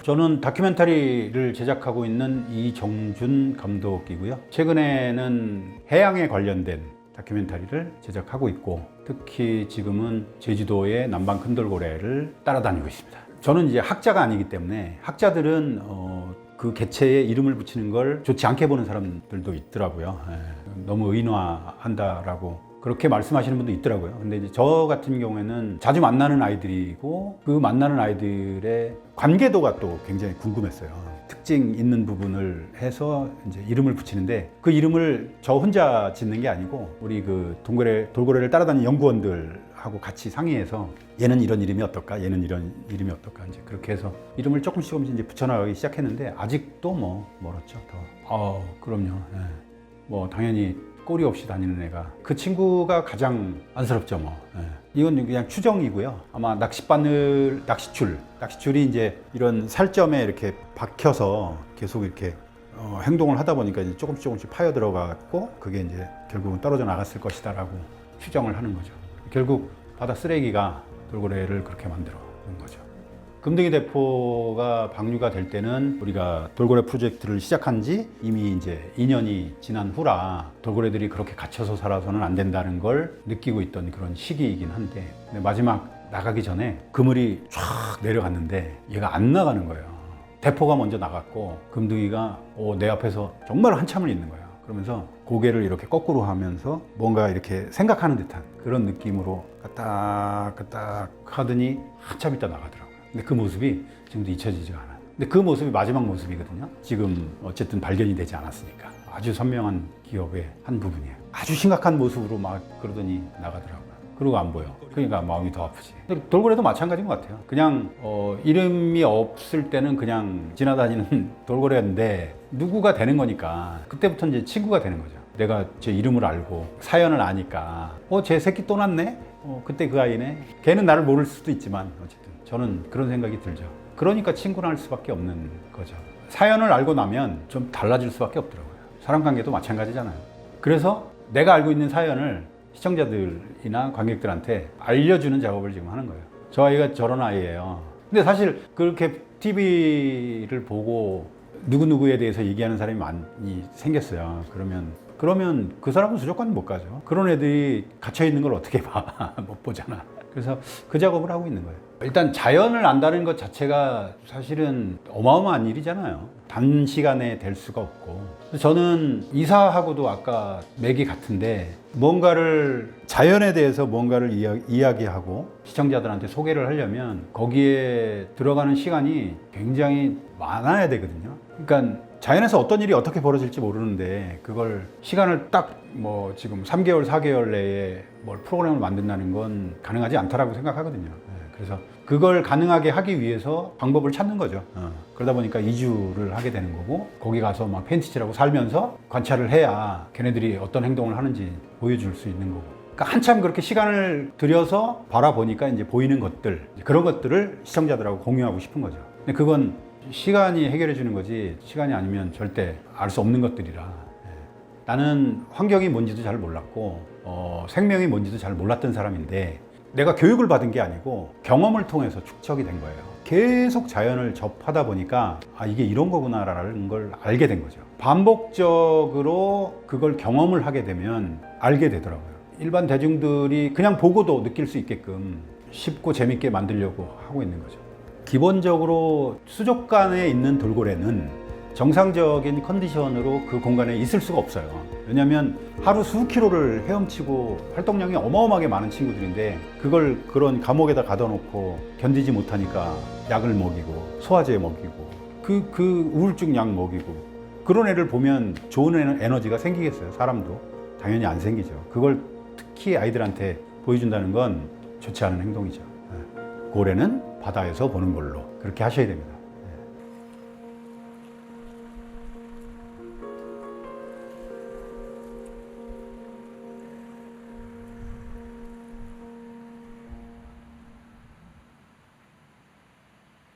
저는 다큐멘터리를 제작하고 있는 이정준 감독이고요. 최근에는 해양에 관련된 다큐멘터리를 제작하고 있고, 특히 지금은 제주도의 남방 큰돌고래를 따라다니고 있습니다. 저는 이제 학자가 아니기 때문에 학자들은 그 개체에 이름을 붙이는 걸 좋지 않게 보는 사람들도 있더라고요. 너무 의인화한다라고 그렇게 말씀하시는 분도 있더라고요. 근데 이제 저 같은 경우에는 자주 만나는 아이들이고 그 만나는 아이들의 관계도가 또 굉장히 궁금했어요. 특징 있는 부분을 해서 이제 이름을 붙이는데, 그 이름을 저 혼자 짓는 게 아니고 우리 그 돌고래를 따라다니는 연구원들하고 같이 상의해서 얘는 이런 이름이 어떨까, 얘는 이런 이름이 어떨까, 이제 그렇게 해서 이름을 조금씩 이제 붙여나가기 시작했는데, 아직도 뭐 멀었죠. 그럼요. 뭐 당연히 꼬리 없이 다니는 애가 그 친구가 가장 안쓰럽죠. 뭐 이건 그냥 추정이고요. 아마 낚시줄이 이제 이런 살점에 이렇게 박혀서 계속 이렇게 행동을 하다 보니까 이제 조금씩 파여 들어갔고, 그게 이제 결국은 떨어져 나갔을 것이다라고 추정을 하는 거죠. 결국 바다 쓰레기가 돌고래를 그렇게 만들어 놓은 거죠. 금등이 대포가 방류가 될 때는 우리가 돌고래 프로젝트를 시작한 지 이미 이제 2년이 지난 후라 돌고래들이 그렇게 갇혀서 살아서는 안 된다는 걸 느끼고 있던 그런 시기이긴 한데, 근데 마지막 나가기 전에 그물이 쫙 내려갔는데 얘가 안 나가는 거예요. 대포가 먼저 나갔고 금등이가 내 앞에서 정말 한참을 있는 거예요. 그러면서 고개를 이렇게 거꾸로 하면서 뭔가 이렇게 생각하는 듯한 그런 느낌으로 까딱까딱 하더니 한참 있다 나가더라고요. 근데 그 모습이 지금도 잊혀지지가 않아요. 근데 그 모습이 마지막 모습이거든요. 지금 어쨌든 발견이 되지 않았으니까. 아주 선명한 기억의 한 부분이에요. 아주 심각한 모습으로 막 그러더니 나가더라고요. 그리고 안 보여. 그러니까 마음이 더 아프지. 근데 돌고래도 마찬가지인 것 같아요. 그냥 이름이 없을 때는 그냥 지나다니는 돌고래였는데 누구가 되는 거니까 그때부터 이제 친구가 되는 거죠. 내가 제 이름을 알고 사연을 아니까 쟤 새끼 또 났네? 그때 그 아이네? 걔는 나를 모를 수도 있지만 어쨌든 저는 그런 생각이 들죠. 그러니까 친구를 할 수밖에 없는 거죠. 사연을 알고 나면 좀 달라질 수밖에 없더라고요. 사람 관계도 마찬가지잖아요. 그래서 내가 알고 있는 사연을 시청자들이나 관객들한테 알려주는 작업을 지금 하는 거예요. 저 아이가 저런 아이예요. 근데 사실 그렇게 TV를 보고 누구누구에 대해서 얘기하는 사람이 많이 생겼어요. 그러면 그 사람은 수족관 못 가죠. 그런 애들이 갇혀있는 걸 어떻게 봐. 못 보잖아. 그래서 그 작업을 하고 있는 거예요. 일단 자연을 안다는 것 자체가 사실은 어마어마한 일이잖아요. 단시간에 될 수가 없고. 저는 이사하고도 아까 맥이 같은데, 자연에 대해서 뭔가를 이야기하고 시청자들한테 소개를 하려면 거기에 들어가는 시간이 굉장히 많아야 되거든요. 그러니까 자연에서 어떤 일이 어떻게 벌어질지 모르는데 그걸 시간을 딱 지금 3개월, 4개월 내에 프로그램을 만든다는 건 가능하지 않다라고 생각하거든요. 그래서 그걸 가능하게 하기 위해서 방법을 찾는 거죠. 그러다 보니까 이주를 하게 되는 거고, 거기 가서 막 팬티칠하고 살면서 관찰을 해야 걔네들이 어떤 행동을 하는지 보여줄 수 있는 거고. 그러니까 한참 그렇게 시간을 들여서 바라보니까 이제 보이는 것들, 그런 것들을 시청자들하고 공유하고 싶은 거죠. 근데 그건 시간이 해결해 주는 거지, 시간이 아니면 절대 알 수 없는 것들이라. 나는 환경이 뭔지도 잘 몰랐고 생명이 뭔지도 잘 몰랐던 사람인데, 내가 교육을 받은 게 아니고 경험을 통해서 축적이 된 거예요. 계속 자연을 접하다 보니까 이게 이런 거구나라는 걸 알게 된 거죠. 반복적으로 그걸 경험을 하게 되면 알게 되더라고요. 일반 대중들이 그냥 보고도 느낄 수 있게끔 쉽고 재밌게 만들려고 하고 있는 거죠. 기본적으로 수족관에 있는 돌고래는 정상적인 컨디션으로 그 공간에 있을 수가 없어요. 왜냐하면 하루 수 킬로를 헤엄치고 활동량이 어마어마하게 많은 친구들인데, 그걸 그런 감옥에다 가둬놓고 견디지 못하니까 약을 먹이고 소화제 먹이고 그 우울증 약 먹이고, 그런 애를 보면 좋은 에너지가 생기겠어요? 사람도 당연히 안 생기죠. 그걸 특히 아이들한테 보여준다는 건 좋지 않은 행동이죠. 고래는 바다에서 보는 걸로 그렇게 하셔야 됩니다.